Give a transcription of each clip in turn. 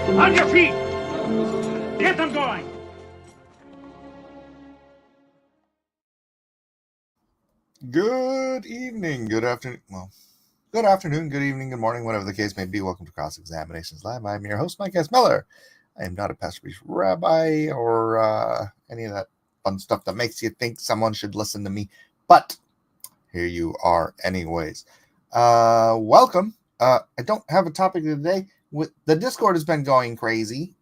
On your feet! Get them going! Good evening, good afternoon, good afternoon, good evening, good morning, whatever the case may be. Welcome to Cross-Examinations Live. I'm your host, Mike S. Miller. I am not a pastor, priest, rabbi, or any of that fun stuff that makes you think someone should listen to me, but here you are anyways. Welcome. I don't have a topic today. The Discord has been going crazy.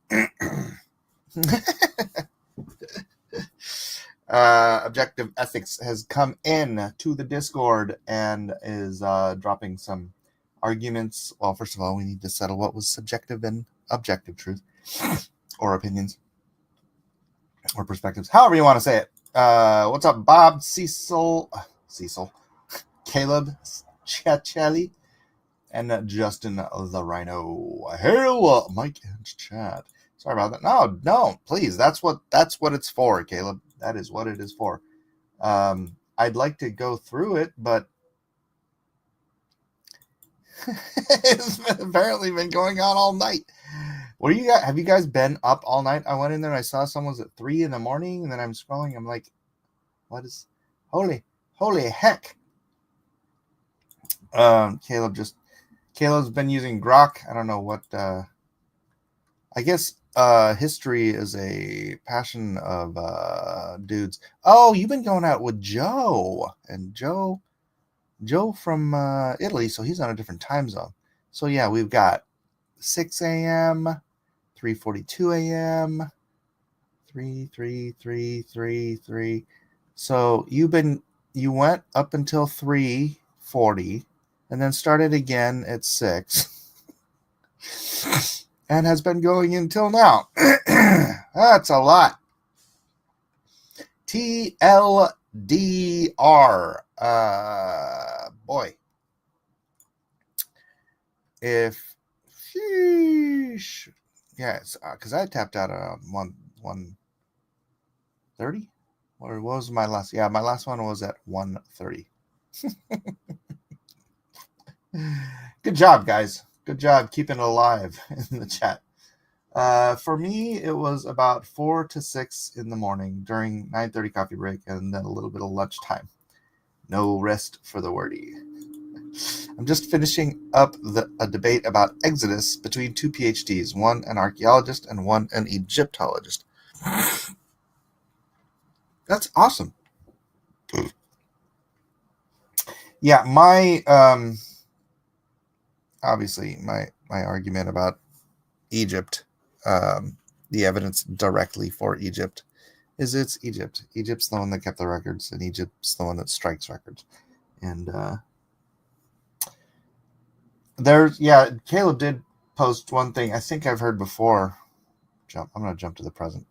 Objective Ethics has come in to the Discord and is dropping some arguments. Well, first of all, we need to settle what was subjective and objective truth, or opinions, or perspectives, however you want to say it. What's up, Bob, Cecil, Caleb, Chachelli, and Justin the Rhino. Hello, Mike and Chad. Sorry about that. No, please. That's what it's for, Caleb. That is what it is for. I'd like to go through it, but it's apparently been going on all night. Have you guys been up all night? I went in there and I saw someone was at 3 a.m, and then I'm scrolling. I'm like, what is holy heck? Caleb's been using Grok. I don't know what. I guess history is a passion of dudes. Oh, you've been going out with Joe, and Joe from Italy, so he's on a different time zone. So yeah, we've got 6 a.m., 3:42 a.m., 3. So you went up until 3:40, and then started again at 6. And has been going until now. That's a lot. TLDR. Boy. Sheesh. Yeah, because I tapped out at 1:30. What was my last? Yeah, my last one was at 1:30. Good job, guys. Good job keeping it alive in the chat. For me, it was about 4 to 6 in the morning during 9:30 coffee break and then a little bit of lunchtime. No rest for the wordy. I'm just finishing up a debate about Exodus between two PhDs, one an archaeologist and one an Egyptologist. That's awesome. Yeah, my obviously my argument about Egypt, the evidence directly for Egypt is it's Egypt. Egypt's the one that kept the records, and Egypt's the one that strikes records. And Caleb did post one thing I think I've heard before. I'm going to jump to the present.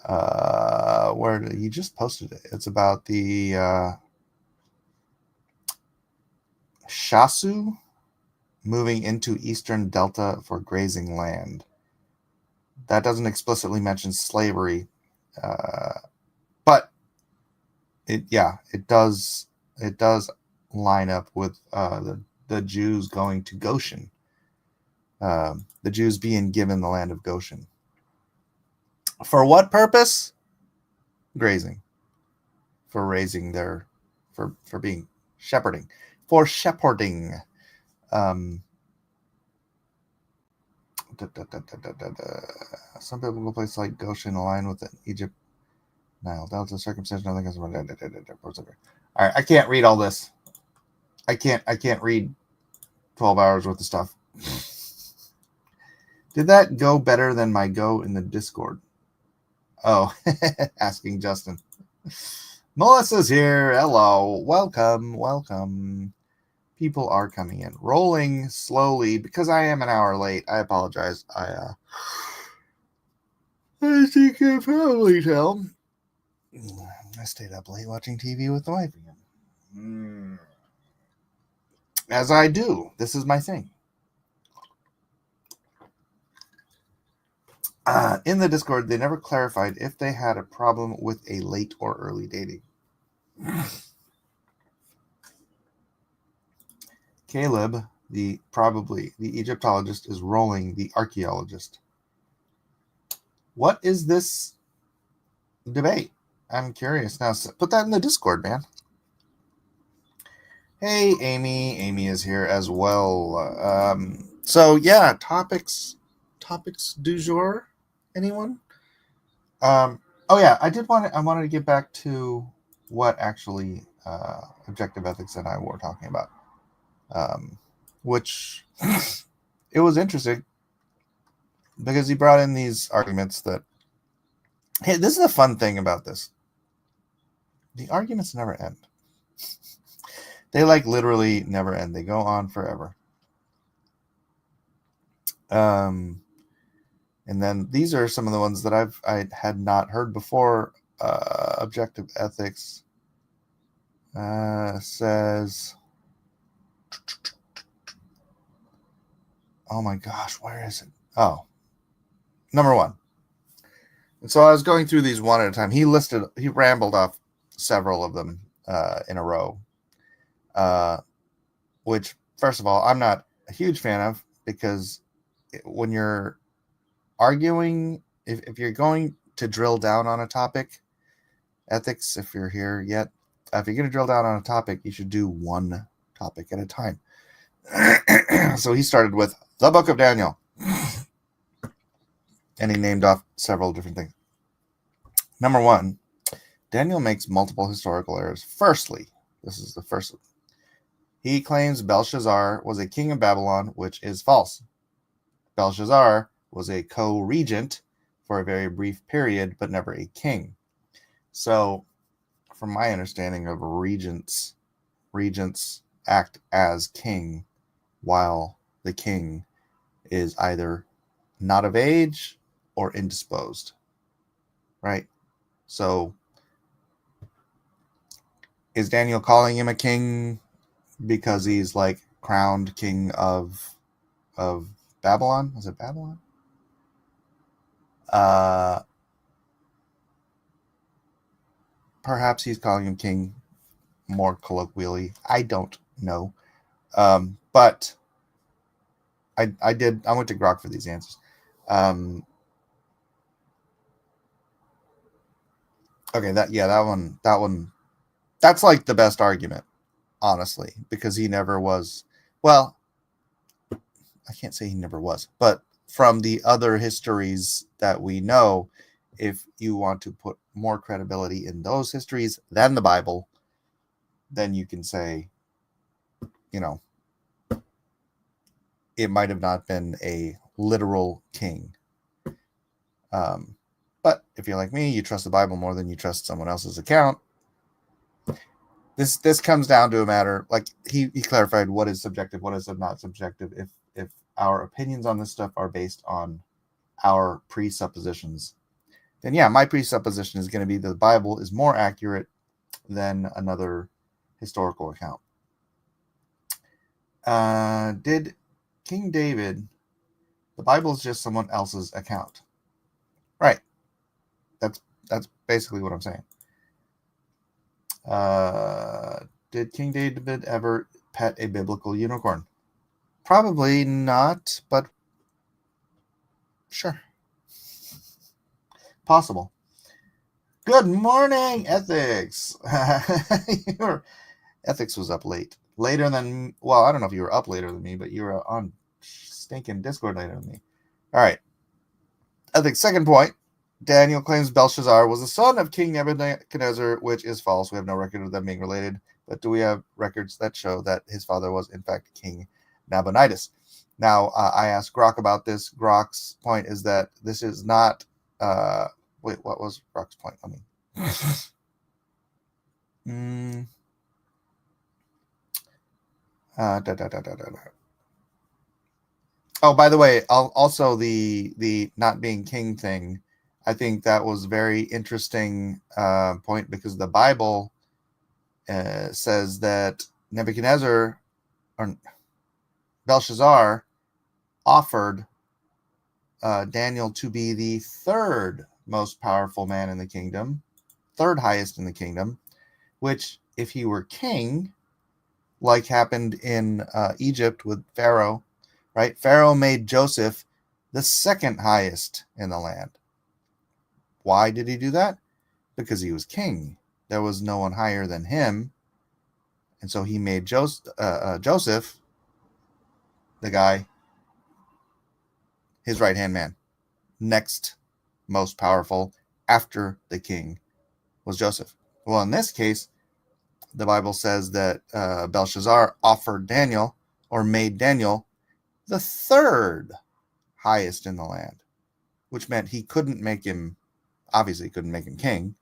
Where he just posted it. It's about the Shasu moving into Eastern Delta for grazing land. That doesn't explicitly mention slavery, but it does line up with the Jews going to Goshen. The Jews being given the land of Goshen. For what purpose? Grazing. For raising for being shepherding. For shepherding. Some people go places like Goshen align with Egypt, Nile Delta, circumcision, nothing else. All right, I can't read all this. I can't read 12 hours worth of stuff. Did that go better than my go in the Discord? Oh, asking Justin. Melissa's here. Hello. Welcome. People are coming in. Rolling slowly because I am an hour late. I apologize. I think you can probably tell. I stayed up late watching TV with the wife again. As I do. This is my thing. In the Discord, they never clarified if they had a problem with a late or early dating. Caleb Probably the Egyptologist is rolling the archaeologist. What is this debate? I'm curious now. Put that in the Discord, man. Hey, Amy. Amy is here as well. So yeah, topics du jour. Anyone? Oh yeah, I wanted to get back to what actually objective ethics and I were talking about, which it was interesting because he brought in these arguments that, hey, this is the fun thing about this. The arguments never end. They literally never end. They go on forever. And then these are some of the ones that I had not heard before. Objective ethics says, oh my gosh, where is it? Oh, number one. And so I was going through these one at a time. He rambled off several of them in a row, which, first of all, I'm not a huge fan of, because when you're arguing, if you're going to drill down on a topic, ethics, if you're here yet, if you're going to drill down on a topic, you should do one topic at a time. So he started with the Book of Daniel, and he named off several different things. Number one, Daniel makes multiple historical errors. Firstly, this is the first one. He claims Belshazzar was a king of Babylon, which is false. Belshazzar was a co-regent for a very brief period, but never a king. So, from my understanding of regents act as king while the king is either not of age or indisposed, right? So, is Daniel calling him a king because he's crowned king of Babylon? Was it Babylon? Perhaps he's calling him king more colloquially. I don't know. But I went to Grok for these answers. Okay, that one, that's the best argument, honestly, because he never was. Well, I can't say he never was, but from the other histories that we know, if you want to put more credibility in those histories than the Bible, then you can say, it might have not been a literal king. But if you're like me, you trust the Bible more than you trust someone else's account. This comes down to a matter, he clarified what is subjective, what is not subjective. If our opinions on this stuff are based on our presuppositions, then yeah, my presupposition is going to be that the Bible is more accurate than another historical account. Did King David, the Bible is just someone else's account, right? That's basically what I'm saying. Did King David ever pet a biblical unicorn? Probably not, but sure. Possible. Good morning, Ethics. Your Ethics was up late. Later than, well, I don't know if you were up later than me, but you were on stinking Discord later than me. All right. Ethics, second point. Daniel claims Belshazzar was the son of King Nebuchadnezzar, which is false. We have no record of them being related, but do we have records that show that his father was, in fact, King Nabonidus? Now, I asked Grok about this. Grok's point is that this is not... wait, what was Grok's point? Oh, by the way, also the not being king thing, I think that was very interesting point, because the Bible says that Nebuchadnezzar, or Belshazzar, offered Daniel to be the third most powerful man in the kingdom, third highest in the kingdom, which, if he were king, like happened in Egypt with Pharaoh, right? Pharaoh made Joseph the second highest in the land. Why did he do that? Because he was king. There was no one higher than him. And so he made Joseph, the guy, his right-hand man. Next most powerful after the king was Joseph. Well, in this case, the Bible says that Belshazzar offered Daniel, or made Daniel, the third highest in the land, which meant he couldn't make him, obviously couldn't make him king,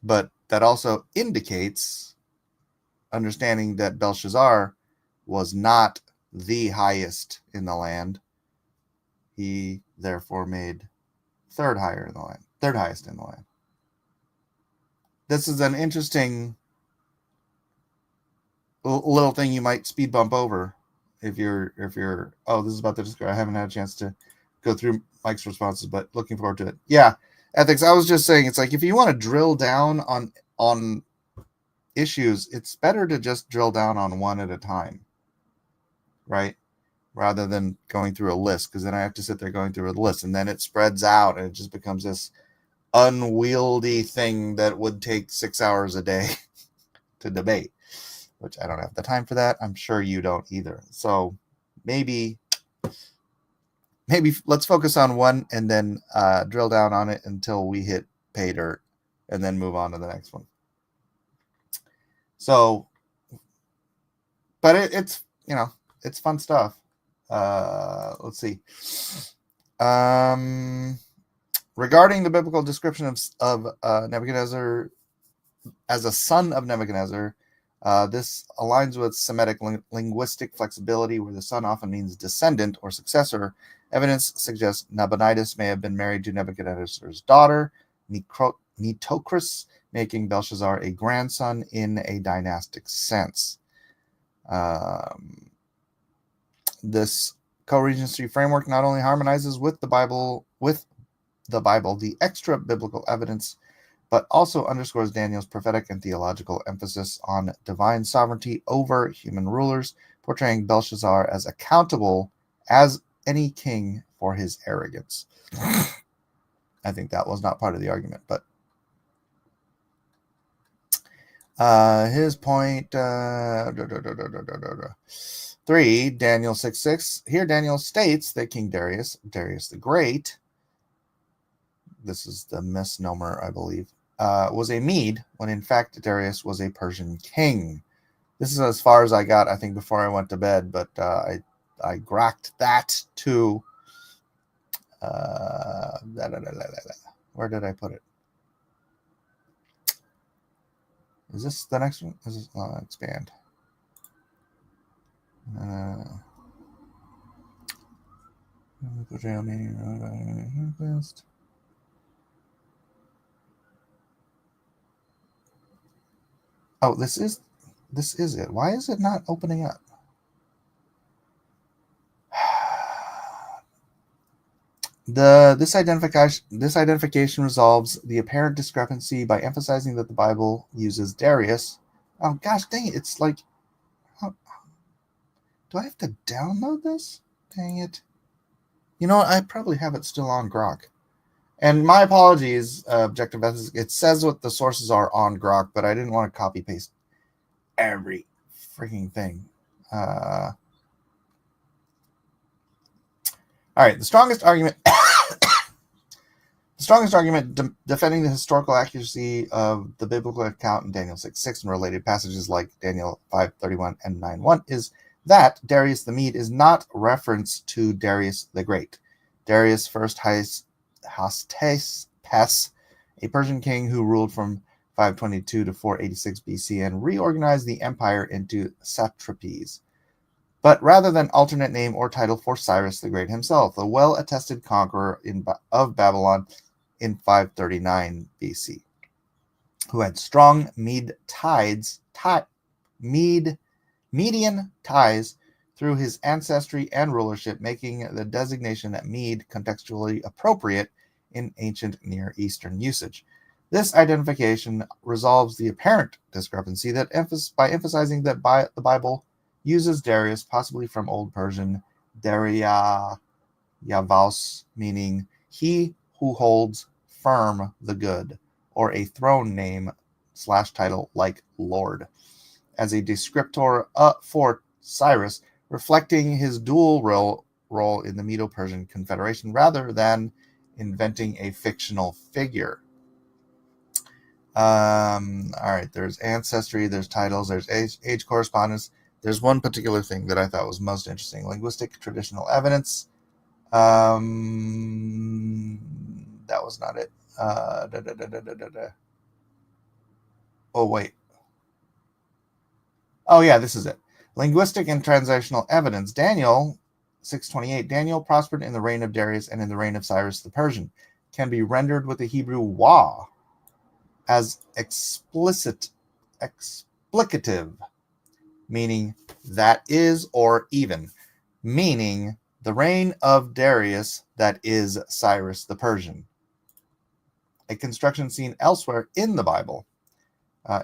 but that also indicates understanding that Belshazzar was not the highest in the land. He therefore made third highest in the land. This is an interesting little thing you might speed bump over if you're this is about the discussion. I haven't had a chance to go through Mike's responses, but looking forward to it. Yeah, ethics. I was just saying, it's like if you want to drill down on issues, it's better to just drill down on one at a time, right? Rather than going through a list, because then I have to sit there going through a list, and then it spreads out and it just becomes this unwieldy thing that would take 6 hours a day to debate, which I don't have the time for that. I'm sure you don't either. So maybe let's focus on one and then drill down on it until we hit pay dirt, and then move on to the next one. So, but it's it's fun stuff. Let's see. Regarding the biblical description of Nebuchadnezzar as a son of Nebuchadnezzar, this aligns with Semitic linguistic flexibility, where the son often means descendant or successor. Evidence suggests Nabonidus may have been married to Nebuchadnezzar's daughter, Nitocris, making Belshazzar a grandson in a dynastic sense. This co-regency framework not only harmonizes with the Bible, the extra biblical evidence, but also underscores Daniel's prophetic and theological emphasis on divine sovereignty over human rulers, portraying Belshazzar as accountable as any king for his arrogance. I think that was not part of the argument, but his point 3, Daniel 6:6. Here Daniel states that King Darius the Great, this is the misnomer, I believe, was a Mede, when in fact Darius was a Persian king. This is as far as I got, I think, before I went to bed, but I grokked that to where did I put it? Is this the next one? This is expand. Oh, this is it. Why is it not opening up? This identification resolves the apparent discrepancy by emphasizing that the Bible uses Darius. Oh gosh dang it, it's like, do I have to download this? Dang it. You know what, I probably have it still on Grok. And my apologies, Objective Ethics. It says what the sources are on Grok, but I didn't want to copy paste every freaking thing. All right, the strongest argument defending the historical accuracy of the biblical account in Daniel 6:6 and related passages like Daniel 5:31 and 9:1 is that Darius the Mede is not reference to Darius the Great. Darius first Hastapes, a Persian king who ruled from 522 to 486 BC and reorganized the empire into satrapies, but rather than alternate name or title for Cyrus the Great himself, a well-attested conqueror of Babylon in 539 BC, who had strong Median ties through his ancestry and rulership, making the designation Mede contextually appropriate in ancient Near Eastern usage. This identification resolves the apparent discrepancy that by emphasizing that the Bible uses Darius, possibly from Old Persian Daria Yavaus, meaning he who holds firm the good, or a throne name / title like Lord, as a descriptor for Cyrus, reflecting his dual role in the Medo-Persian Confederation rather than inventing a fictional figure. All right, there's ancestry, there's titles, there's age correspondence. There's one particular thing that I thought was most interesting: linguistic traditional evidence. That was not it. Oh, wait. Oh, yeah, this is it. Linguistic and translational evidence. Daniel 6:28. Daniel prospered in the reign of Darius and in the reign of Cyrus the Persian. Can be rendered with the Hebrew wa as explicative, meaning that is or even, meaning the reign of Darius, that is Cyrus the Persian. A construction seen elsewhere in the Bible.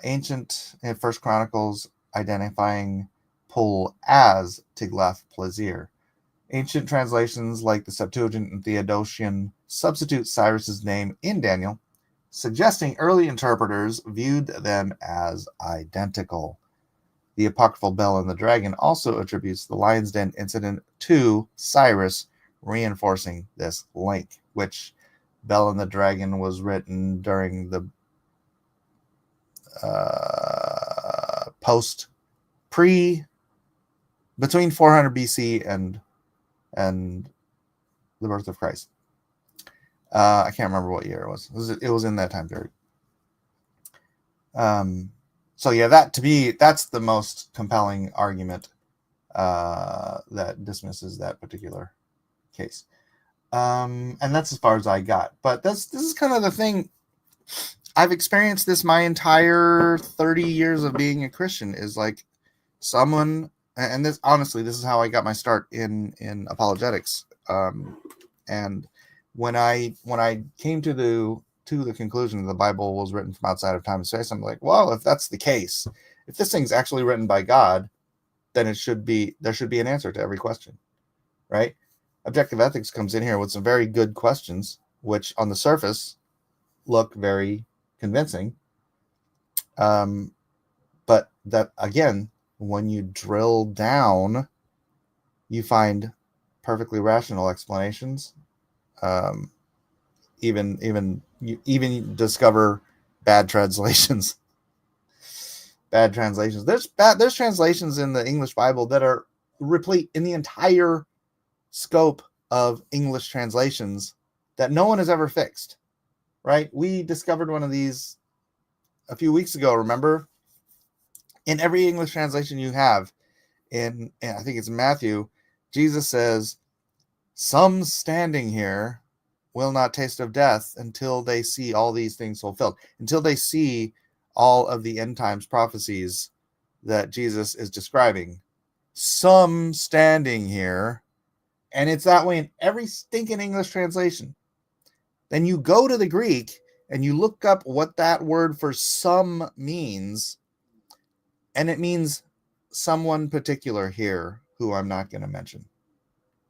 Ancient First Chronicles identifying Pul as Tiglath-Pileser. Ancient translations like the Septuagint and Theodotian substitute Cyrus's name in Daniel, suggesting early interpreters viewed them as identical. The apocryphal Bell and the Dragon also attributes the Lion's Den incident to Cyrus, reinforcing this link, which Bell and the Dragon was written during the between 400 BC and the birth of Christ. I can't remember what year it was. It was in that time period. So yeah, that to me, that's the most compelling argument that dismisses that particular case. And that's as far as I got. But this is kind of the thing. I've experienced this my entire 30 years of being a Christian, is like someone, and this honestly, this is how I got my start in apologetics. And when I came to the conclusion that the Bible was written from outside of time and space, I'm like, well, if that's the case, if this thing's actually written by God, then there should be an answer to every question, right? Objective ethics comes in here with some very good questions, which on the surface look very convincing. But that, again, when you drill down, you find perfectly rational explanations. Even you discover bad translations. Bad translations. There's translations in the English Bible that are replete in the entire scope of English translations that no one has ever fixed. Right? We discovered one of these a few weeks ago, remember? In every English translation you have, and I think it's Matthew, Jesus says, "Some standing here will not taste of death until they see all these things fulfilled," until they see all of the end times prophecies that Jesus is describing. Some standing here, and it's that way in every stinking English translation. Then you go to the Greek and you look up what that word for some means, and it means someone particular here who I'm not going to mention,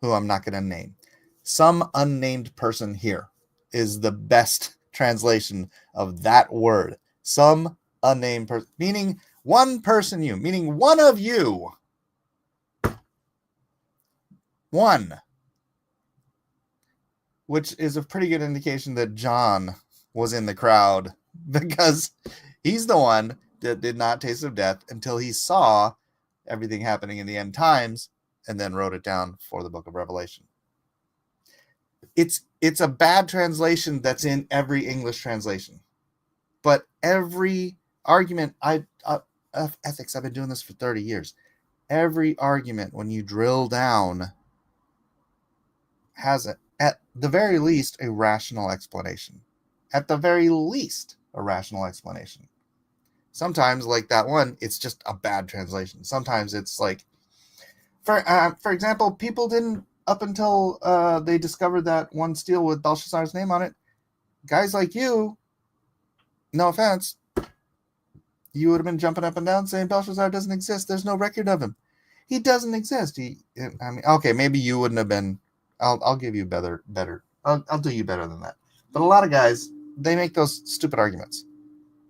who I'm not going to name. Some unnamed person here is the best translation of that word. Some unnamed person, meaning one person, you, meaning one of you. One. Which is a pretty good indication that John was in the crowd, because he's the one that did not taste of death until he saw everything happening in the end times and then wrote it down for the book of Revelation. It's a bad translation that's in every English translation. But every argument, ethics, I've been doing this for 30 years. Every argument, when you drill down, has at the very least a rational explanation. At the very least, a rational explanation. Sometimes, like that one, it's just a bad translation. Sometimes it's like, for example, people didn't, up until they discovered that one stele with Belshazzar's name on it, guys like you no offense, you would have been jumping up and down saying Belshazzar doesn't exist. There's no record of him. He doesn't exist. Okay, maybe you wouldn't have been. I'll give you better. I'll do you better than that. But a lot of guys, they make those stupid arguments.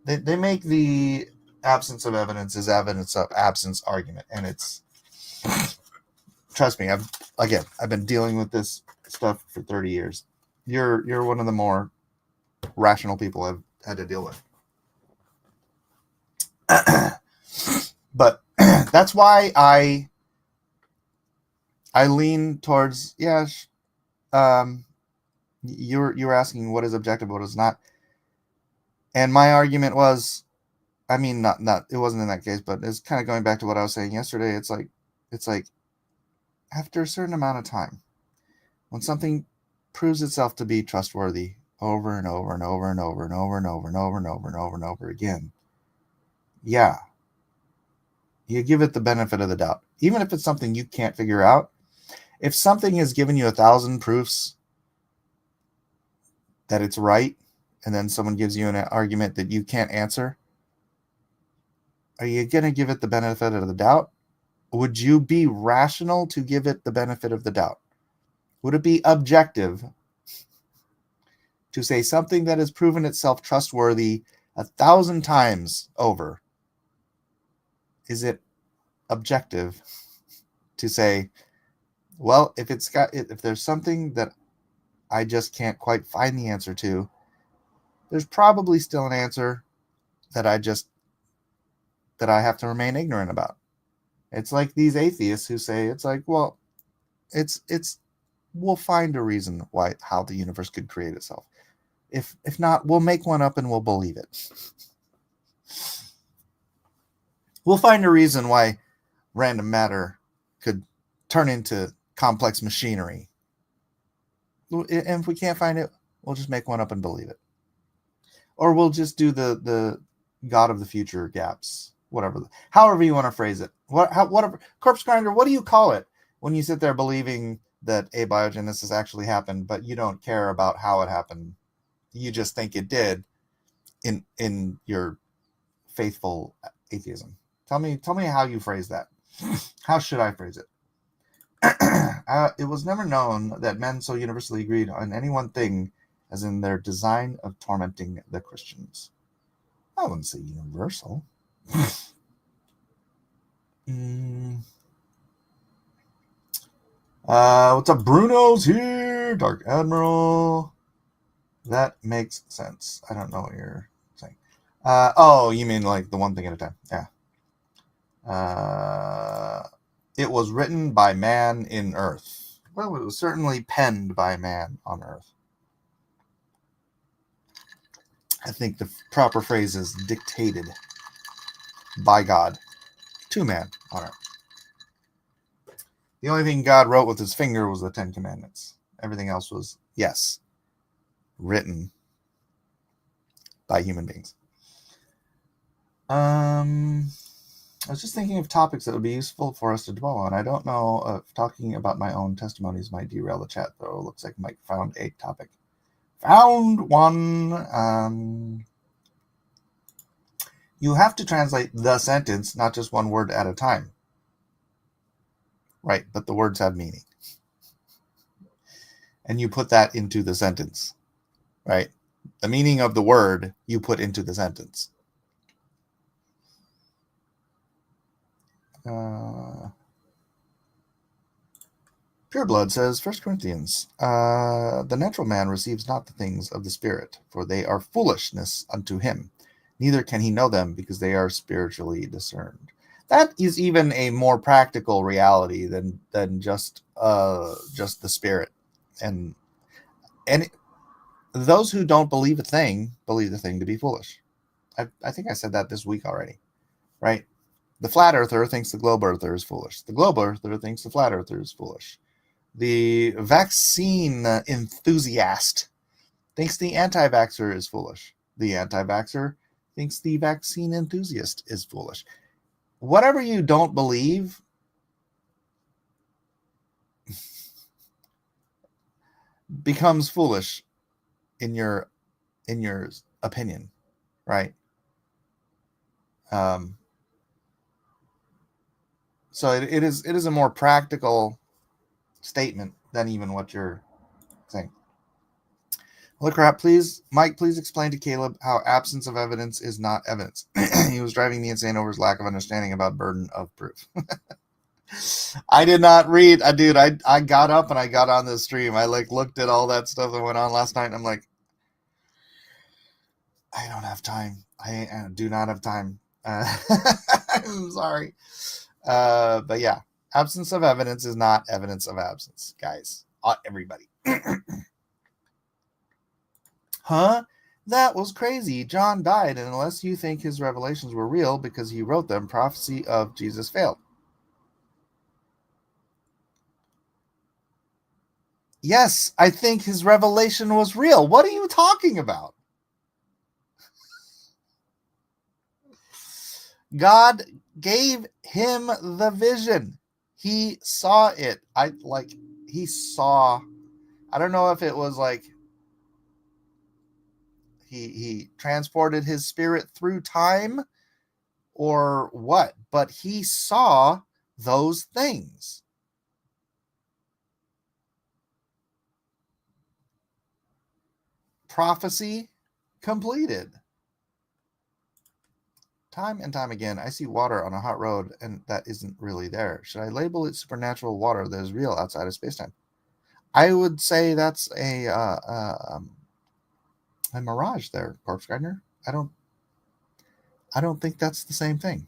They make the absence of evidence is evidence of absence argument, and it's, trust me, I've been dealing with this stuff for 30 years. You're one of the more rational people I've had to deal with. But that's why I lean towards, you were asking what is objective, what is not. And my argument was, I mean, not it wasn't in that case, but it's kind of going back to what I was saying yesterday. It's like after a certain amount of time, when something proves itself to be trustworthy over and over and over and over and over and over and over and over and over and over again, yeah, you give it the benefit of the doubt, even if it's something you can't figure out. If something has given you 1,000 proofs that it's right, and then someone gives you an argument that you can't answer, are you going to give it the benefit of the doubt? Would you be rational to give it the benefit of the doubt? Would it be objective to say something that has proven itself trustworthy 1,000 times over? Is it objective to say, well, if there's something that I just can't quite find the answer to, there's probably still an answer that I have to remain ignorant about. It's like these atheists who say, it's like, well, we'll find a reason how the universe could create itself. If not, we'll make one up and we'll believe it. We'll find a reason why random matter could turn into complex machinery. And if we can't find it, we'll just make one up and believe it. Or we'll just do the God of the future gaps, however you want to phrase it. Whatever. Corpse grinder, what do you call it when you sit there believing that abiogenesis actually happened, but you don't care about how it happened? You just think it did in your faithful atheism. Tell me how you phrase that. How should I phrase it? It was never known that men so universally agreed on any one thing as in their design of tormenting the Christians. I wouldn't say universal. What's up, Bruno's here? Dark Admiral. That makes sense. I don't know what you're saying. You mean like the one thing at a time? Yeah. It was written by man in earth. Well, it was certainly penned by man on earth. I think the proper phrase is dictated by God to man on earth. The only thing God wrote with his finger was the 10 Commandments. Everything else was, yes, written by human beings. I was just thinking of topics that would be useful for us to dwell on. I don't know if talking about my own testimonies might derail the chat, though. It looks like Mike found a topic. Found one. You have to translate the sentence, not just one word at a time. Right, but the words have meaning. And you put that into the sentence. Right? The meaning of the word you put into the sentence. Pureblood says, 1 Corinthians, the natural man receives not the things of the Spirit, for they are foolishness unto him. Neither can he know them, because they are spiritually discerned. That is even a more practical reality than just the Spirit. And those who don't believe the thing to be foolish. I think I said that this week already, right? The flat earther thinks the globe earther is foolish. The globe earther thinks the flat earther is foolish. The vaccine enthusiast thinks the anti-vaxxer is foolish. The anti-vaxxer thinks the vaccine enthusiast is foolish. Whatever you don't believe becomes foolish in your opinion. right? So it is a more practical statement than even what you're saying. Holy crap, please, Mike, please explain to Caleb how absence of evidence is not evidence. He was driving me insane over his lack of understanding about burden of proof. I did not read, dude. I got up and I got on this stream. I looked at all that stuff that went on last night, and I'm like, I don't have time. I do not have time. I'm sorry. But yeah, absence of evidence is not evidence of absence, guys. Everybody. Huh? That was crazy. John died, and unless you think his revelations were real because he wrote them, prophecy of Jesus failed. Yes, I think his revelation was real. What are you talking about? God gave him the vision. He saw it. He saw. I don't know if it was like he transported his spirit through time or what, but he saw those things. Prophecy completed. Time and time again, I see water on a hot road, and that isn't really there. Should I label it supernatural water that is real outside of space-time? I would say that's a mirage there, Corpse Gardener. I don't think that's the same thing.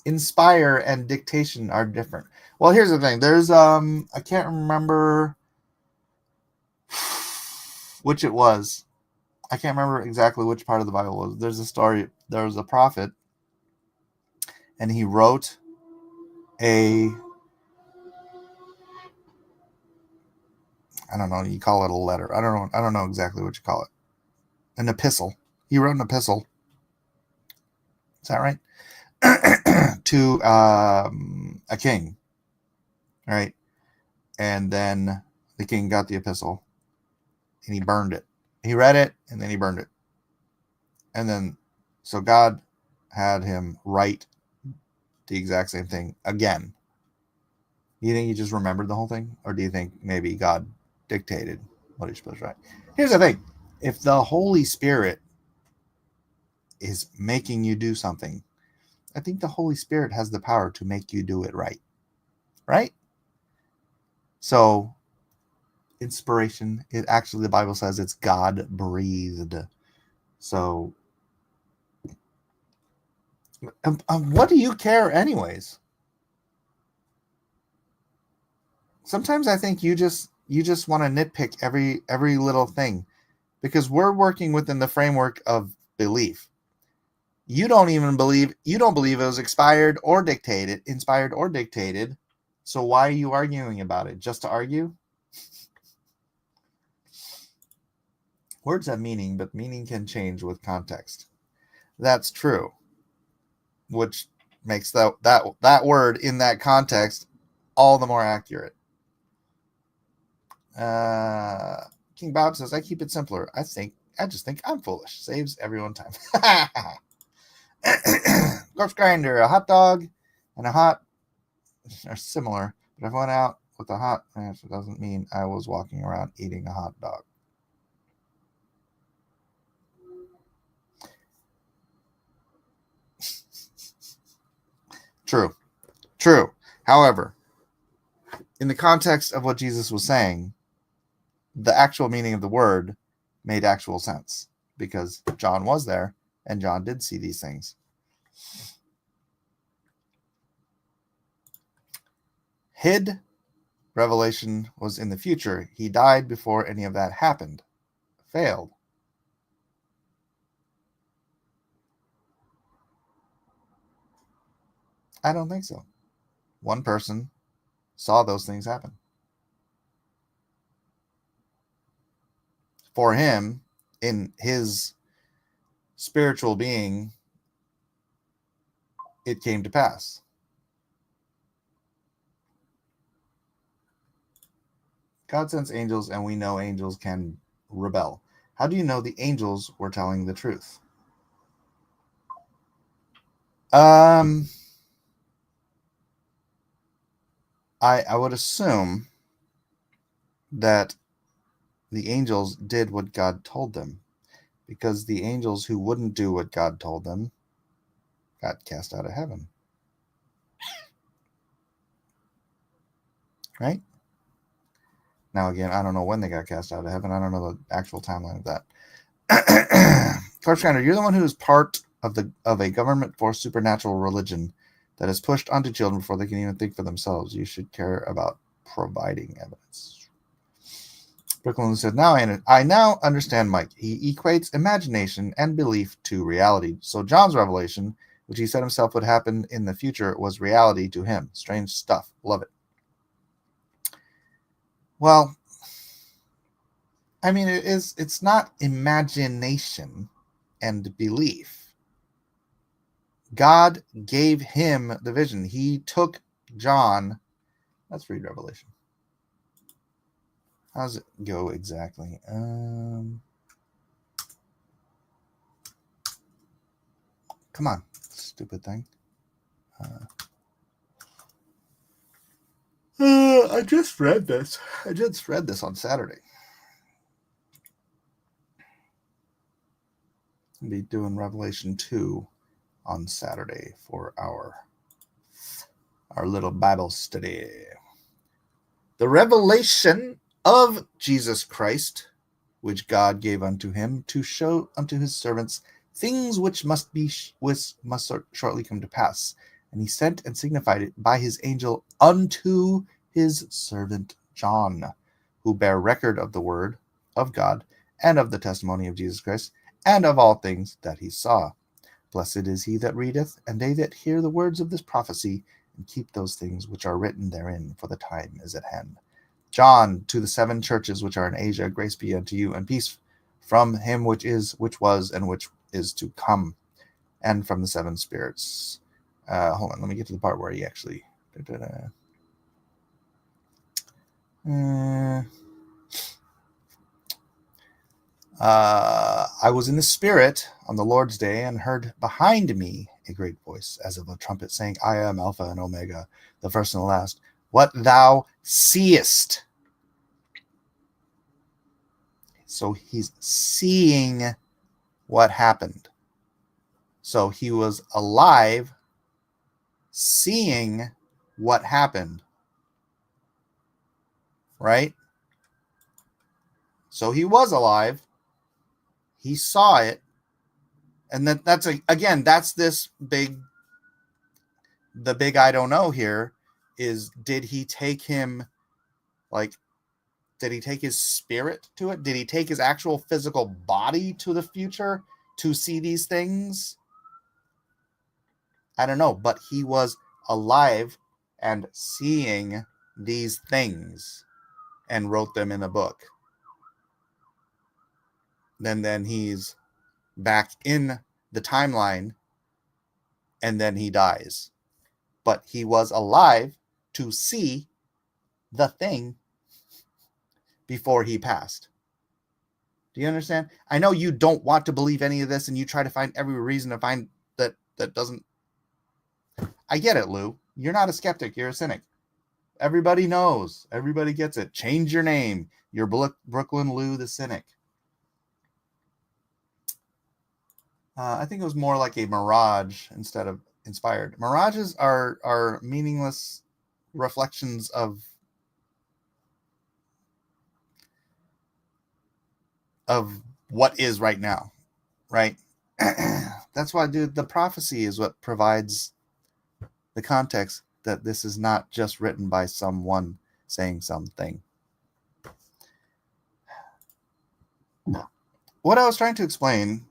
Inspire and dictation are different. Well, here's the thing. There's I can't remember which it was. I can't remember exactly which part of the Bible was. There's a story. There was a prophet, and he wrote I don't know. You call it a letter. I don't know exactly what you call it. An epistle. He wrote an epistle. Is that right? To a king, right? And then the king got the epistle, and he burned it. He read it, and then he burned it. And then, so God had him write the exact same thing again. Do you think he just remembered the whole thing? Or do you think maybe God dictated what he's supposed to write? Here's the thing. If the Holy Spirit is making you do something, I think the Holy Spirit has the power to make you do it right. Right? So, inspiration, the Bible says it's God breathed. So, what do you care anyways? Sometimes I think you just want to nitpick every little thing, because we're working within the framework of belief. You don't believe it was inspired or dictated. So why are you arguing about it? Just to argue? Words have meaning, but meaning can change with context. That's true. Which makes that word in that context all the more accurate. King Bob says, I keep it simpler. I just think I'm foolish. Saves everyone time. Corpse Grinder, a hot dog and a hot are similar, but if I went out with a hot ranch, it doesn't mean I was walking around eating a hot dog. True. However, in the context of what Jesus was saying, the actual meaning of the word made actual sense, because John was there and John did see these things. Hid revelation was in the future. He died before any of that happened. Failed. I don't think so. One person saw those things happen. For him, in his spiritual being, it came to pass. God sends angels, and we know angels can rebel. How do you know the angels were telling the truth? I would assume that the angels did what God told them, because the angels who wouldn't do what God told them got cast out of heaven. Right? Now, again, I don't know when they got cast out of heaven. I don't know the actual timeline of that. Corpse Grinder, you're the one who is part of a government-forced supernatural religion that is pushed onto children before they can even think for themselves. You should care about providing evidence. Brooklyn said, I now understand Mike. He equates imagination and belief to reality. So John's revelation, which he said himself would happen in the future, was reality to him. Strange stuff. Love it. Well, I mean, it's not imagination and belief. God gave him the vision. He took John. Let's read Revelation. How does it go exactly? Come on, stupid thing. I just read this. On Saturday. I'll be doing Revelation 2 on Saturday for our little Bible study. The revelation of Jesus Christ, which God gave unto him to show unto his servants things which must shortly come to pass. And he sent and signified it by his angel unto his servant John, who bear record of the word of God and of the testimony of Jesus Christ and of all things that he saw. Blessed is he that readeth, and they that hear the words of this prophecy, and keep those things which are written therein, for the time is at hand. John, to the 7 churches which are in Asia, grace be unto you, and peace from him which is, which was, and which is to come, and from the 7 spirits. Hold on, let me get to the part where he actually... I was in the Spirit on the Lord's day, and heard behind me a great voice, as of a trumpet, saying, I am Alpha and Omega, the first and the last. What thou seest. So he's seeing what happened. So he was alive, seeing what happened. Right? So he was alive. He saw it. And that's this big, the big I don't know here is, did he take him, did he take his spirit to it? Did he take his actual physical body to the future to see these things? I don't know, but he was alive and seeing these things and wrote them in a book. Then he's back in the timeline, and then he dies. But he was alive to see the thing before he passed. Do you understand? I know you don't want to believe any of this, and you try to find every reason to find that doesn't. I get it, Lou. You're not a skeptic. You're a cynic. Everybody knows. Everybody gets it. Change your name. You're Brooklyn Lou the Cynic. I think it was more like a mirage instead of inspired. Mirages are meaningless reflections of what is right now, right? That's why, dude, the prophecy is what provides the context that this is not just written by someone saying something. What I was trying to explain,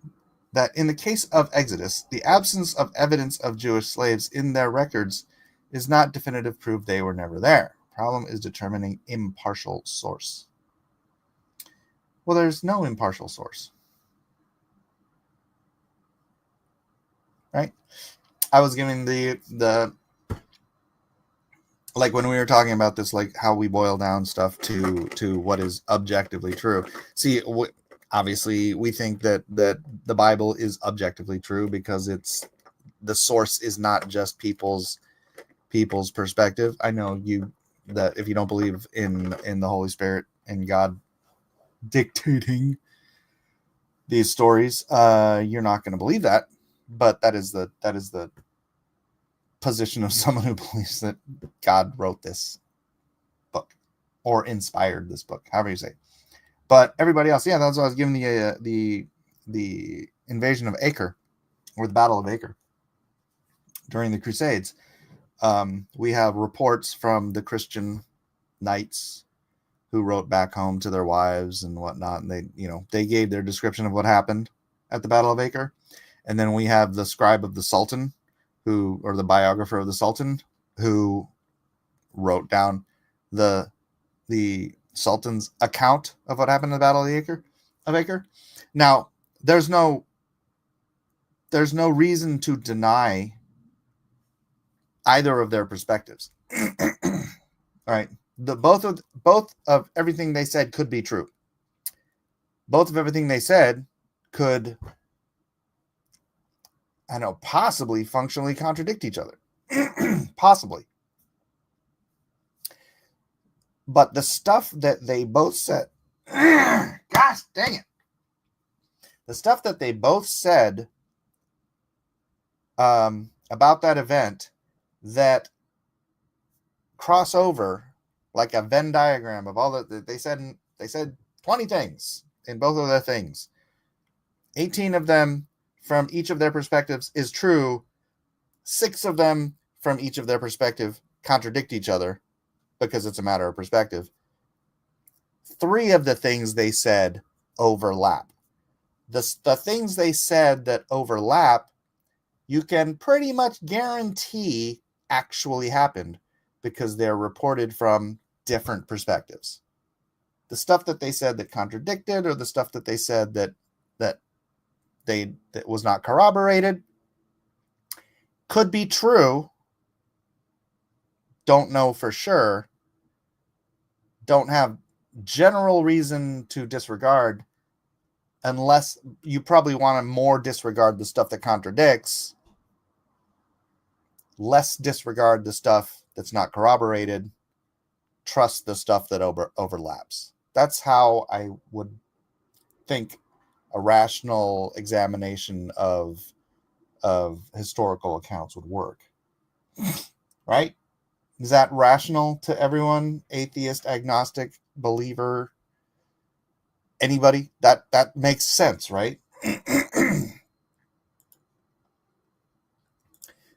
that in the case of Exodus, the absence of evidence of Jewish slaves in their records is not definitive proof they were never there. Problem is determining impartial source. Well, there's no impartial source. Right? I was giving the like when we were talking about this, like how we boil down stuff to what is objectively true. See, Obviously, we think that the Bible is objectively true because it's the source is not just people's perspective. I know that if you don't believe in the Holy Spirit and God dictating these stories, you're not going to believe that. But that is the position of someone who believes that God wrote this book or inspired this book, however you say. But everybody else, yeah, that's what I was giving the invasion of Acre, or the Battle of Acre during the Crusades. We have reports from the Christian knights who wrote back home to their wives and whatnot, and they gave their description of what happened at the Battle of Acre. And then we have the scribe of the Sultan, or the biographer of the Sultan, who wrote down the Sultan's account of what happened in the Battle of Acre. Now, there's no reason to deny either of their perspectives. All right. Both of everything they said could be true. Both of everything they said could, possibly functionally contradict each other. Possibly. But the stuff that they both said, gosh dang it. The stuff that they both said about that event that cross over like a Venn diagram of all that they said 20 things in both of their things. 18 of them from each of their perspectives is true. 6 of them from each of their perspective contradict each other because it's a matter of perspective. 3 of the things they said overlap. The things they said that overlap, you can pretty much guarantee actually happened because they're reported from different perspectives. The stuff that they said that contradicted, or the stuff that they said that was not corroborated, could be true. Don't know for sure. Don't have general reason to disregard, unless you probably want to more disregard the stuff that contradicts, less disregard the stuff that's not corroborated, trust the stuff that overlaps. That's how I would think a rational examination of historical accounts would work. Right? Is that rational to everyone? Atheist, agnostic, believer, anybody? That makes sense, right?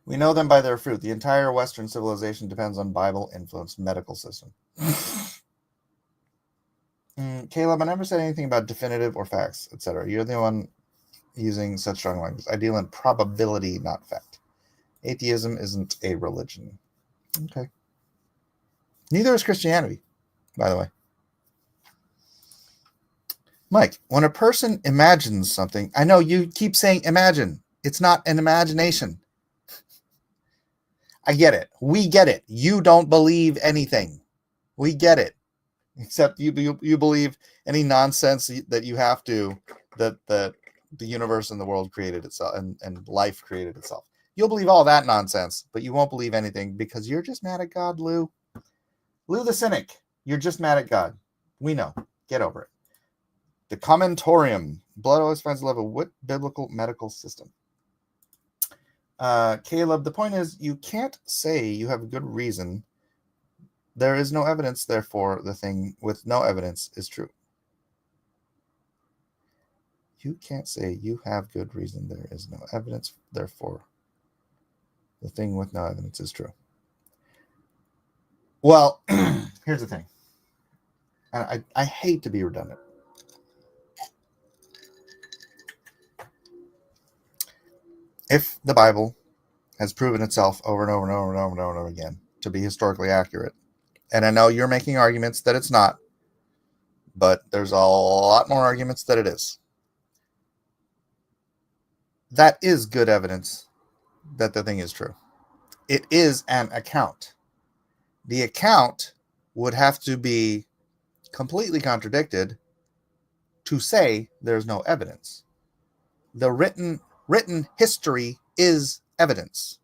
We know them by their fruit. The entire Western civilization depends on Bible-influenced medical system. Caleb, I never said anything about definitive or facts, etc. You're the one using such strong language. I deal in probability, not fact. Atheism isn't a religion. Okay. Neither is Christianity, by the way. Mike, when a person imagines something, I know you keep saying imagine. It's not an imagination. I get it. We get it. You don't believe anything. We get it. Except you believe any nonsense that you have to, that the universe and the world created itself and life created itself. You'll believe all that nonsense, but you won't believe anything because you're just mad at God, Lou. Lou the cynic. You're just mad at God. We know. Get over it. The commentorium. Blood always finds love of biblical medical system. Caleb, the point is, you can't say you have a good reason. There is no evidence, therefore the thing with no evidence is true. You can't say you have good reason. There is no evidence, therefore the thing with no evidence is true. Well, here's the thing. And I hate to be redundant. If the Bible has proven itself over and over and over and over and over again to be historically accurate, and I know you're making arguments that it's not, but there's a lot more arguments that it is. That is good evidence that the thing is true. It is an account. The account would have to be completely contradicted to say there's no evidence. The written history is evidence.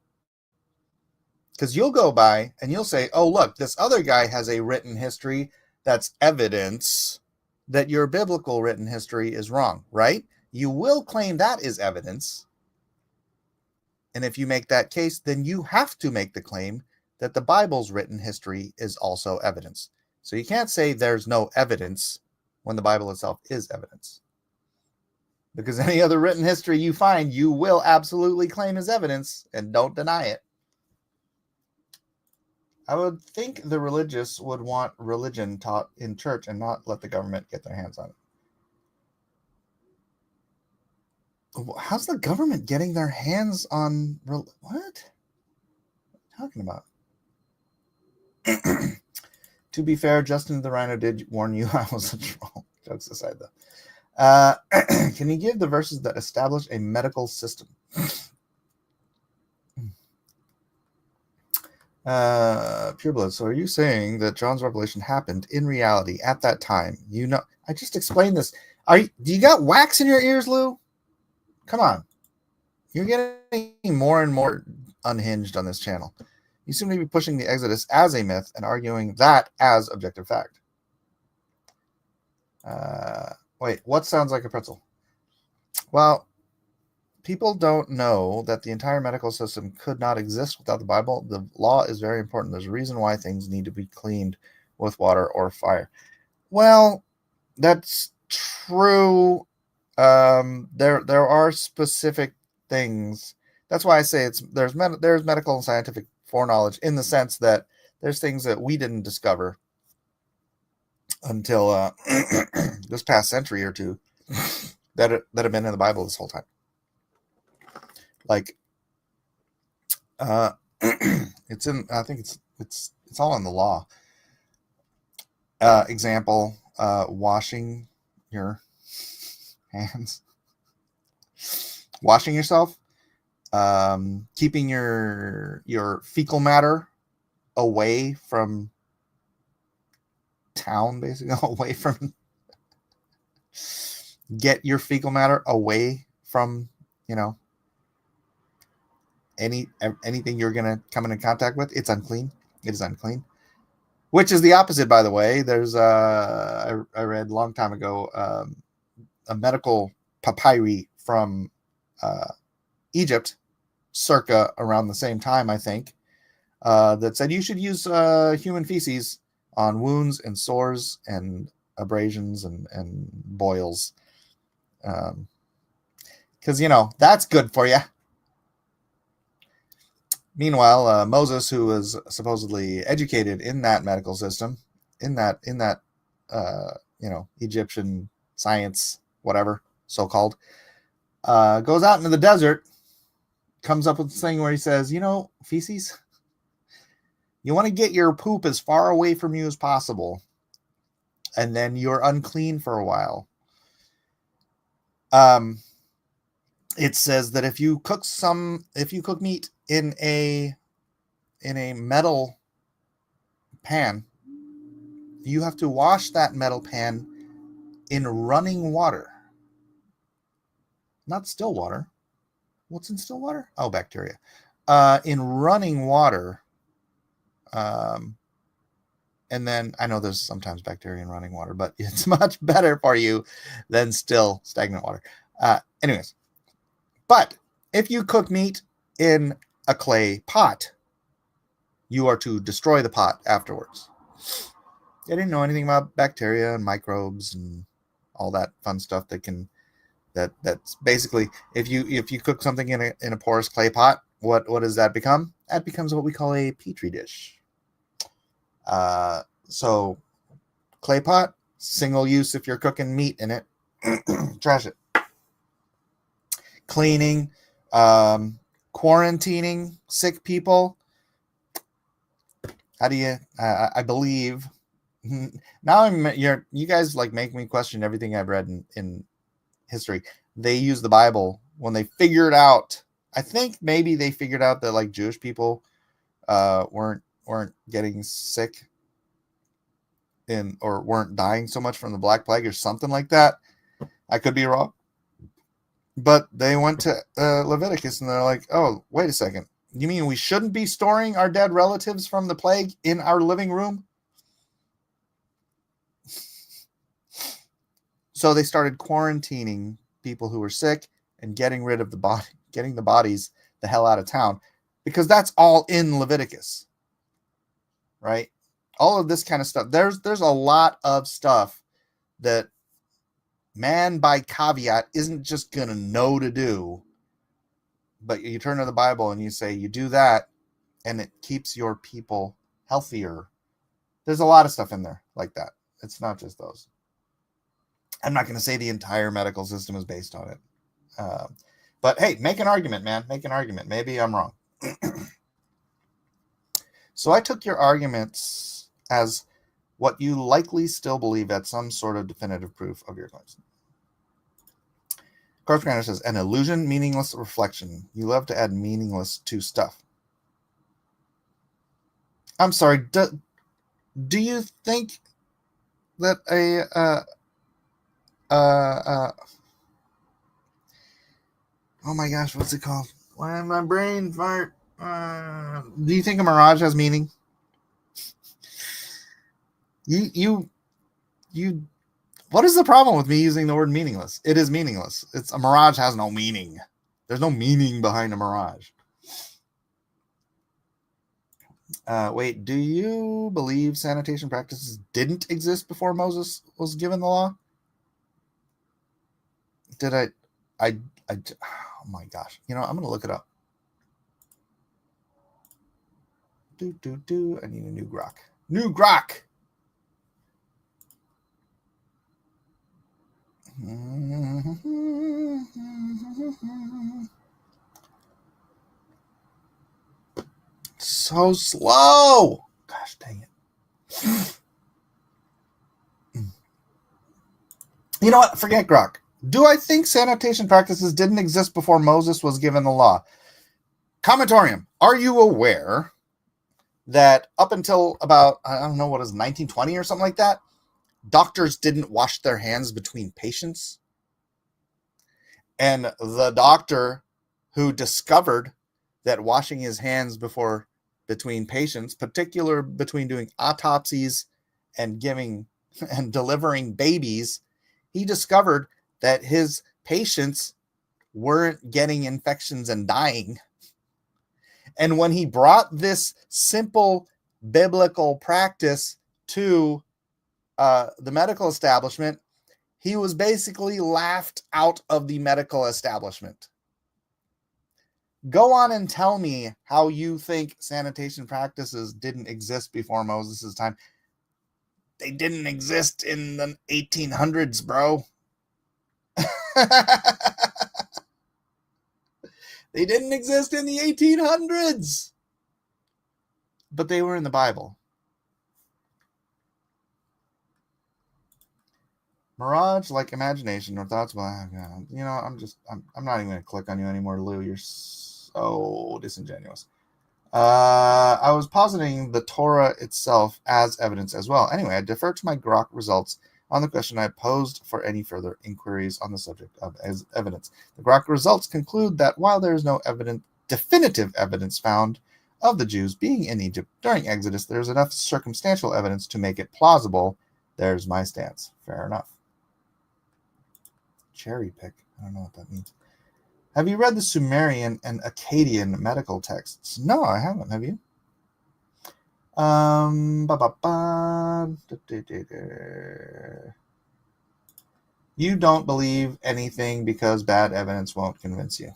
Because you'll go by and you'll say, oh, look, this other guy has a written history that's evidence that your biblical written history is wrong, right? You will claim that is evidence. And if you make that case, then you have to make the claim that the Bible's written history is also evidence. So you can't say there's no evidence when the Bible itself is evidence. Because any other written history you find, you will absolutely claim as evidence, and don't deny it. I would think the religious would want religion taught in church and not let the government get their hands on it. How's the government getting their hands on... What? What are you talking about? To be fair, Justin the Rhino did warn you I was a troll. Jokes aside, though. Can you give the verses that establish a medical system? Pure Blood. So are you saying that John's revelation happened in reality at that time? You know, I just explained this. Do you got wax in your ears, Lou? Come on. You're getting more and more unhinged on this channel. You seem to be pushing the Exodus as a myth and arguing that as objective fact. Wait, what sounds like a pretzel? Well, people don't know that the entire medical system could not exist without the Bible. The law is very important. There's a reason why things need to be cleaned with water or fire. Well, that's true. There are specific things. That's why I say there's medical and scientific foreknowledge in the sense that there's things that we didn't discover until this past century or two that have been in the Bible this whole time. Like, it's in. I think it's all in the law. Example: washing your hands, washing yourself, keeping your fecal matter away from town, basically away from. Get your fecal matter away from anything you're gonna come into contact with. It's unclean. It is unclean. Which is the opposite, by the way. There's I read a long time ago a medical papyri from Egypt, circa around the same time, I think, that said you should use human feces on wounds and sores and abrasions and boils, because that's good for you. Meanwhile, Moses, who was supposedly educated in that medical system, in that Egyptian science, whatever so-called, goes out into the desert, comes up with this thing where he says, feces, you want to get your poop as far away from you as possible, and then you're unclean for a while. It says that if you cook meat in a metal pan, you have to wash that metal pan in running water, not still water. What's in still water? Oh, bacteria. In running water. And then I know there's sometimes bacteria in running water, but it's much better for you than still stagnant water. Anyways, but if you cook meat in a clay pot, you are to destroy the pot afterwards. I didn't know anything about bacteria and microbes and all that fun stuff that's basically, if you cook something in a porous clay pot, what does that become? That becomes what we call a petri dish. So clay pot, single use if you're cooking meat in it. Trash it. Cleaning, quarantining sick people. How do you? I believe now you guys like make me question everything I've read in history. They use the Bible when they figured out. I think maybe they figured out that like Jewish people weren't getting sick or weren't dying so much from the Black Plague or something like that. I could be wrong. But they went to Leviticus and they're like, oh, wait a second. You mean we shouldn't be storing our dead relatives from the plague in our living room? So they started quarantining people who were sick and getting rid of getting the bodies the hell out of town, because that's all in Leviticus, right? All of this kind of stuff. There's a lot of stuff that man by caveat isn't just going to know to do, but you turn to the Bible and you say you do that and it keeps your people healthier. There's a lot of stuff in there like that. It's not just those. I'm not going to say the entire medical system is based on it. But hey, make an argument, man. Make an argument. Maybe I'm wrong. So I took your arguments as what you likely still believe at some sort of definitive proof of your claims. Corpse Grinder says, an illusion, meaningless reflection. You love to add meaningless to stuff. I'm sorry, do you think that oh my gosh, what's it called? Why my brain fart? Do you think a mirage has meaning? You what is the problem with me using the word meaningless? It is meaningless. A mirage has no meaning. There's no meaning behind a mirage. Wait, do you believe sanitation practices didn't exist before Moses was given the law? Did I oh my gosh. I'm going to look it up. I need a new grok. New grok! So slow. Gosh dang it. You know what? Forget grok. Do I think sanitation practices didn't exist before Moses was given the law? Commentorium. Are you aware that up until about, I don't know, what is 1920 or something like that, doctors didn't wash their hands between patients? And the doctor who discovered that washing his hands between patients, particular between doing autopsies and delivering babies, he discovered that his patients weren't getting infections and dying. And when he brought this simple biblical practice to the medical establishment, he was basically laughed out of the medical establishment. Go on and tell me how you think sanitation practices didn't exist before Moses' time. They didn't exist in the 1800s, bro. They didn't exist in the 1800s. But they were in the Bible. Mirage, like imagination or thoughts. I'm not even going to click on you anymore, Lou. You're so disingenuous. I was positing the Torah itself as evidence as well. Anyway, I defer to my grok results on the question I posed for any further inquiries on the subject of evidence. The grok results conclude that while there is no definitive evidence found of the Jews being in Egypt during Exodus, there's enough circumstantial evidence to make it plausible. There's my stance. Fair enough. Cherry pick. I don't know what that means. Have you read the Sumerian and Akkadian medical texts? No, I haven't. Have you? You don't believe anything because bad evidence won't convince you.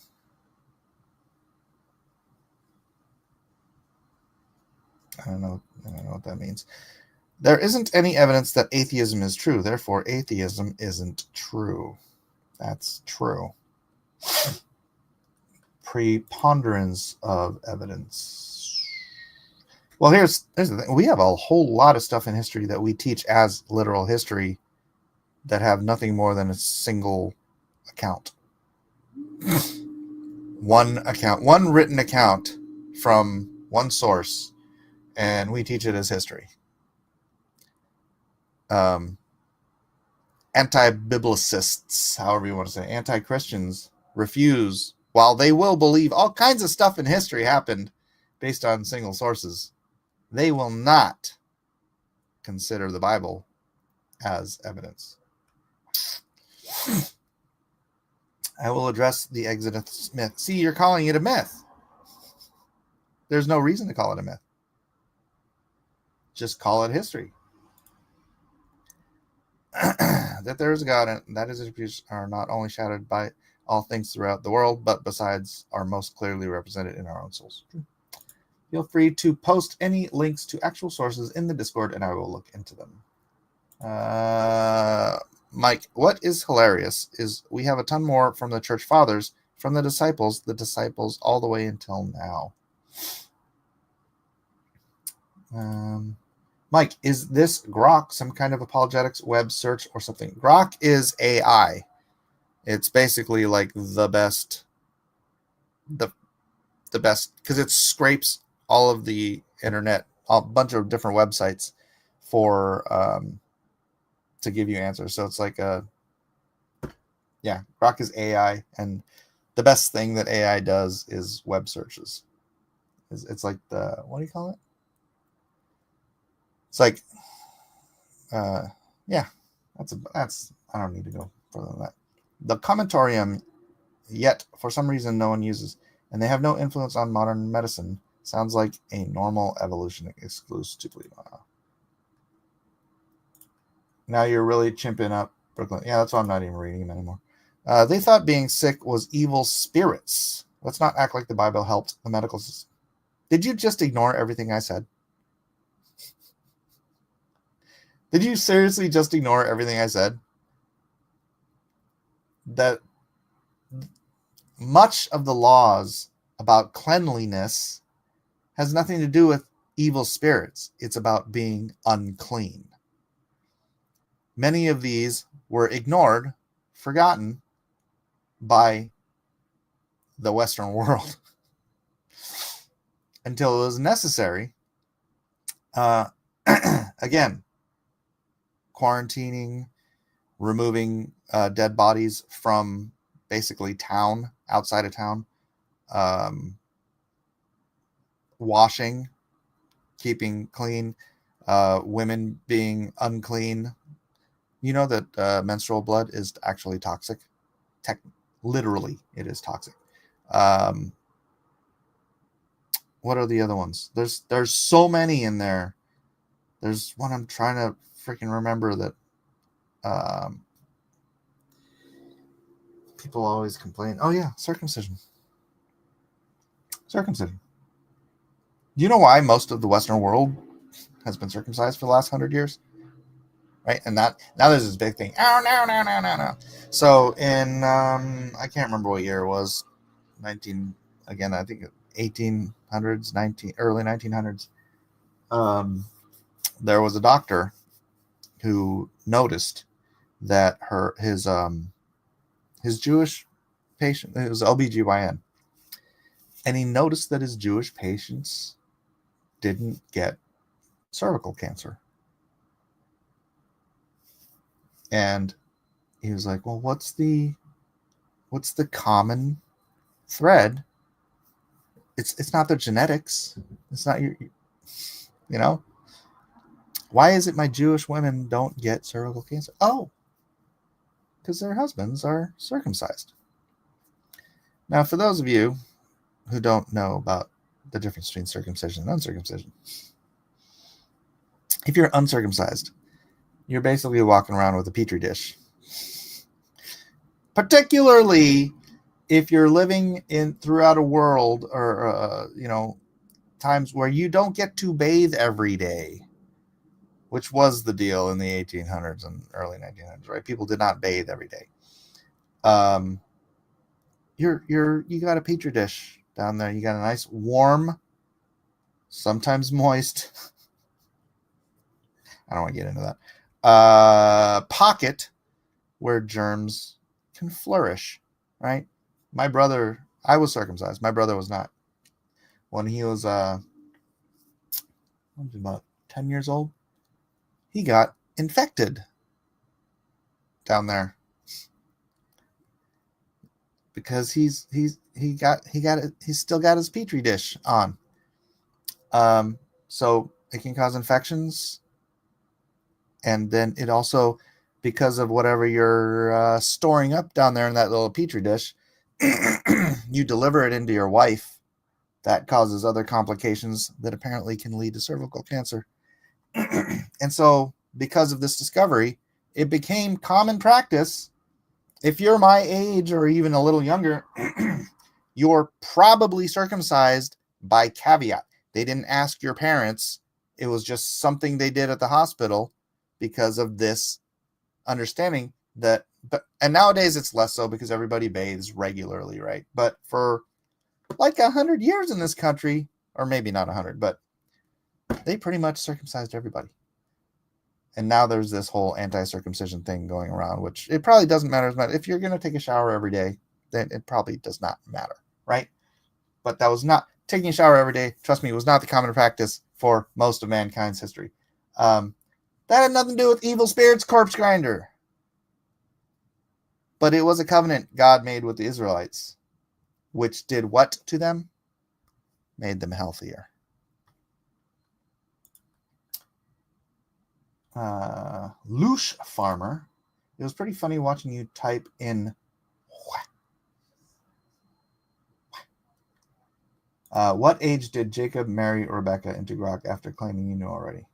I don't know what that means. There isn't any evidence that atheism is true. Therefore, atheism isn't true. That's true. Preponderance of evidence. Well, here's the thing. We have a whole lot of stuff in history that we teach as literal history that have nothing more than a single account. One written account from one source, and we teach it as history. anti-biblicists, however you want to say, anti-Christians, refuse, while they will believe all kinds of stuff in history happened based on single sources, they will not consider the Bible as evidence. I will address the Exodus myth. See, you're calling it a myth. There's no reason to call it a myth. Just call it history. That there is a God and that his attributes are not only shadowed by all things throughout the world, but besides are most clearly represented in our own souls. Feel free to post any links to actual sources in the Discord, and I will look into them. Mike, what is hilarious is we have a ton more from the church fathers, from the disciples, all the way until now. Mike, is this Grok some kind of apologetics web search or something? Grok is AI. It's basically like the best, because it scrapes all of the internet, a bunch of different websites for to give you answers. So it's like Grok is AI, and the best thing that AI does is web searches. It's like what do you call it? It's like, that's I don't need to go further than that. The commentorium, yet for some reason no one uses, and they have no influence on modern medicine. Sounds like a normal evolution exclusively. Now you're really chimping up Brooklyn. Yeah, that's why I'm not even reading them anymore. They thought being sick was evil spirits. Let's not act like the Bible helped the medical system. Did you just ignore everything I said? Did you seriously just ignore everything I said? That much of the laws about cleanliness has nothing to do with evil spirits. It's about being unclean. Many of these were ignored, forgotten by the Western world until it was necessary. Again, quarantining, removing dead bodies from basically town, outside of town, washing, keeping clean, women being unclean. You know that menstrual blood is actually toxic. Literally, it is toxic. What are the other ones? There's so many in there. There's one I'm trying to freaking remember that people always complain. Oh yeah, circumcision. Do you know why most of the Western world has been circumcised for the last 100 years? Right, and now there's this big thing. Oh no. So in I can't remember what year it was. I think 1800s, early 1900s. There was a doctor who noticed that his Jewish patient, it was OBGYN, and he noticed that his Jewish patients didn't get cervical cancer. And he was like, well, what's the common thread? It's not their genetics. It's not your. Why is it my Jewish women don't get cervical cancer? Oh, because their husbands are circumcised. Now, for those of you who don't know about the difference between circumcision and uncircumcision, if you're uncircumcised, you're basically walking around with a petri dish. Particularly if you're living throughout a world or times where you don't get to bathe every day, which was the deal in the 1800s and early 1900s, right? People did not bathe every day. You got a petri dish down there. You got a nice warm, sometimes moist. I don't want to get into that. Pocket where germs can flourish, right? My brother, I was circumcised. My brother was not. When he was about 10 years old, he got infected. down there because he's still got his petri dish on. So it can cause infections, and then it also, because of whatever you're storing up down there in that little petri dish, you deliver it into your wife. That causes other complications that apparently can lead to cervical cancer. And so, because of this discovery, it became common practice. If you're my age or even a little younger, you're probably circumcised by caveat. They didn't ask your parents. It was just something they did at the hospital because of this understanding that, and nowadays it's less so because everybody bathes regularly, right? But for like 100 years in this country, or maybe not 100, but they pretty much circumcised everybody. And now there's this whole anti-circumcision thing going around, which it probably doesn't matter as much. If you're going to take a shower every day, then it probably does not matter, right? But that was not, taking a shower every day, trust me, was not the common practice for most of mankind's history. That had nothing to do with evil spirits, corpse grinder. But it was a covenant God made with the Israelites, which did what to them? Made them healthier. Loosh farmer. It was pretty funny watching you type in what age did Jacob marry Rebecca into Grok after claiming you knew already?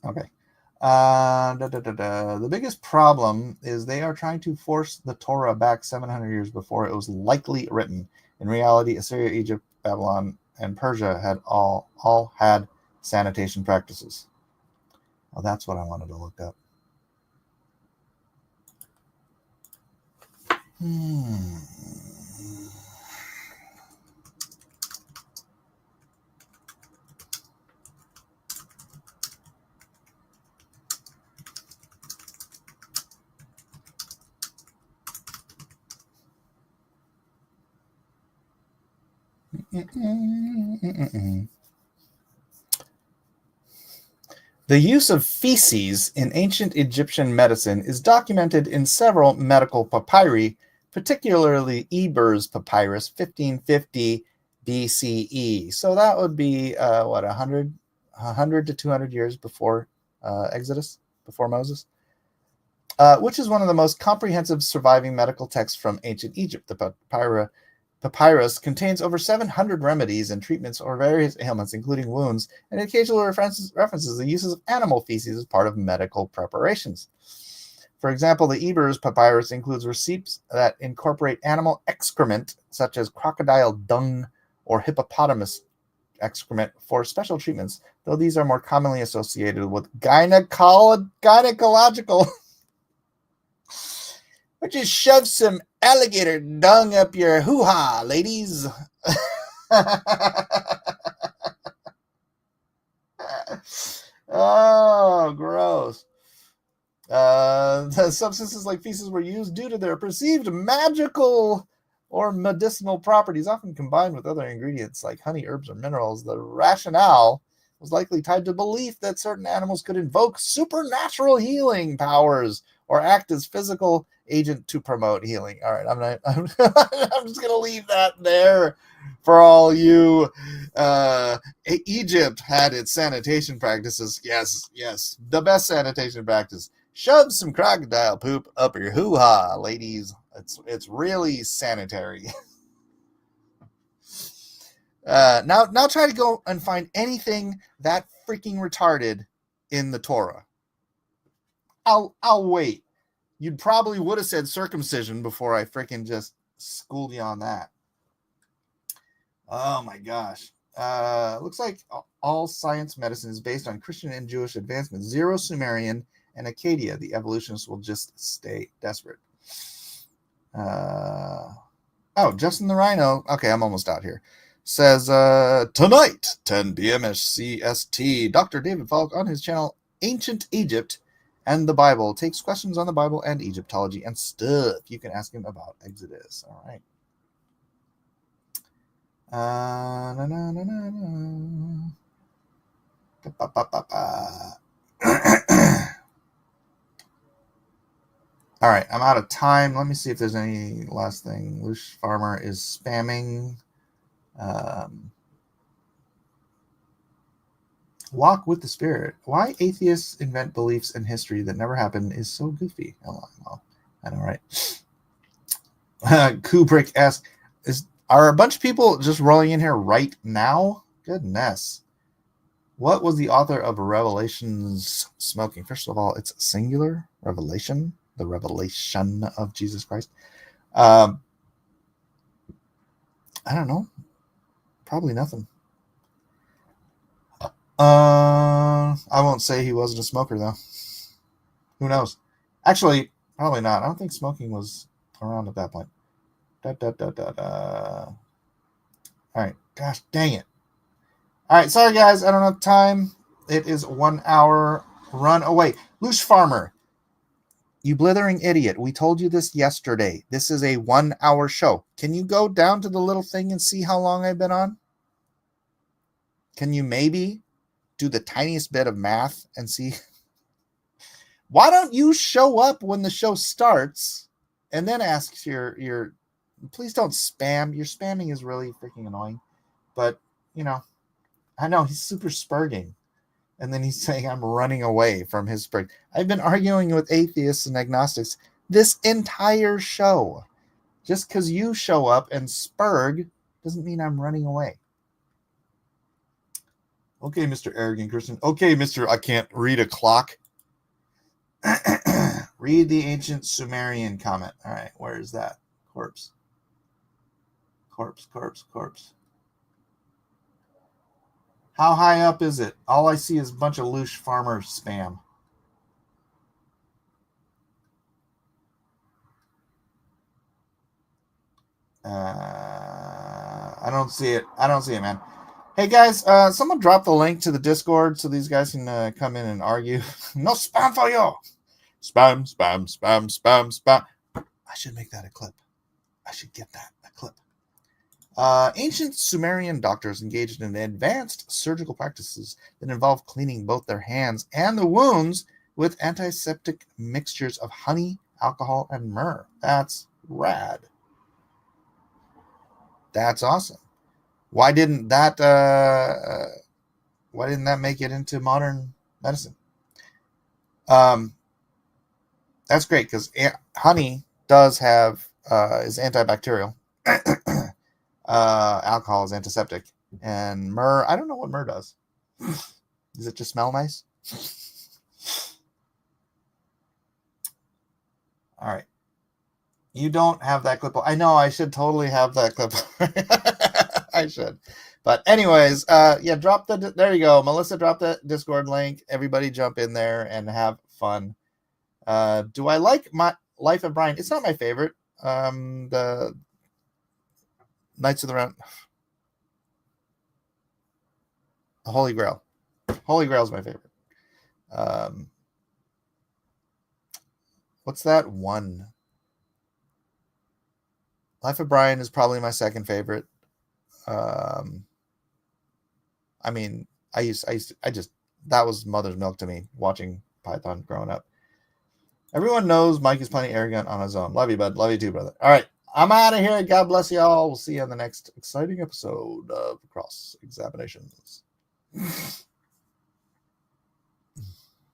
Okay. The biggest problem is they are trying to force the Torah back 700 years before it was likely written. In reality, Assyria, Egypt, Babylon, and Persia had all had sanitation practices. Well, that's what I wanted to look up. The use of feces in ancient Egyptian medicine is documented in several medical papyri, particularly Eber's papyrus, 1550 BCE. So that would be, 100 to 200 years before Exodus, before Moses, which is one of the most comprehensive surviving medical texts from ancient Egypt. The papyrus contains over 700 remedies and treatments for various ailments, including wounds, and occasionally references the uses of animal feces as part of medical preparations. For example, the Eber's papyrus includes receipts that incorporate animal excrement, such as crocodile dung or hippopotamus excrement, for special treatments, though these are more commonly associated with gynecological which is shove some alligator dung up your hoo-ha, ladies. Oh, gross. The substances like feces were used due to their perceived magical or medicinal properties, often combined with other ingredients like honey, herbs, or minerals. The rationale was likely tied to belief that certain animals could invoke supernatural healing powers or act as physical agent to promote healing. All right, I'm just gonna leave that there for all you. Egypt had its sanitation practices. Yes, the best sanitation practice. Shove some crocodile poop up your hoo-ha, ladies. It's really sanitary. Now try to go and find anything that freaking retarded in the Torah. I'll wait. You probably would have said circumcision before I freaking just schooled you on that. Oh my gosh. Looks like all science medicine is based on Christian and Jewish advancements. Zero Sumerian and Acadia. The evolutionists will just stay desperate. Justin the Rhino. Okay, I'm almost out here. Says, tonight, 10 p.m. CST, Dr. David Falk on his channel, Ancient Egypt and the Bible, takes questions on the Bible and Egyptology and stuff. You can ask him about Exodus. All right. All right, I'm out of time. Let me see if there's any last thing. Lush Farmer is spamming. Walk with the spirit. Why atheists invent beliefs in history that never happened is so goofy. Oh, well, I know, right? Kubrick asks, are a bunch of people just rolling in here right now? Goodness. What was the author of Revelations smoking? First of all, it's singular. Revelation. The revelation of Jesus Christ. I don't know. Probably nothing. I won't say he wasn't a smoker, though. Who knows? Actually, probably not. I don't think smoking was around at that point. All right. Gosh, dang it. All right. Sorry, guys. I don't have time. It is 1 hour. Run away. Lush Farmer, you blithering idiot. We told you this yesterday. This is a 1 hour show. Can you go down to the little thing and see how long I've been on? Can you maybe do the tiniest bit of math and see? Why don't you show up when the show starts and then ask your please don't spam. Your spamming is really freaking annoying. But, I know he's super spurging. And then he's saying I'm running away from his spurg. I've been arguing with atheists and agnostics this entire show. Just because you show up and spurg doesn't mean I'm running away. Okay, Mr. Arrogant Christian. Okay, Mr. I can't read a clock. Read the ancient Sumerian comment. All right, where is that? Corpse. How high up is it? All I see is a bunch of Lush Farmer spam. I don't see it. Man. Hey, guys, someone drop the link to the Discord so these guys can come in and argue. No spam for you. Spam. I should make that a clip. I should get that a clip. Ancient Sumerian doctors engaged in advanced surgical practices that involve cleaning both their hands and the wounds with antiseptic mixtures of honey, alcohol, and myrrh. That's rad. That's awesome. Why didn't that make it into modern medicine? That's great because honey does have is antibacterial. Alcohol is antiseptic, and myrrh, I don't know what myrrh does. Does it just smell nice? All right. You don't have that clip. I know I should totally have that clip. I should. But anyways, there you go. Melissa dropped the Discord link. Everybody jump in there and have fun. Do I like my Life of Brian? It's not my favorite. The Knights of the Round. Holy Grail. Holy Grail is my favorite. What's that one? Life of Brian is probably my second favorite. I mean, that was mother's milk to me watching Python growing up. Everyone knows Mike is plenty arrogant on his own. Love you, bud. Love you too, brother. All right. I'm out of here. God bless you all. We'll see you on the next exciting episode of Cross Examinations.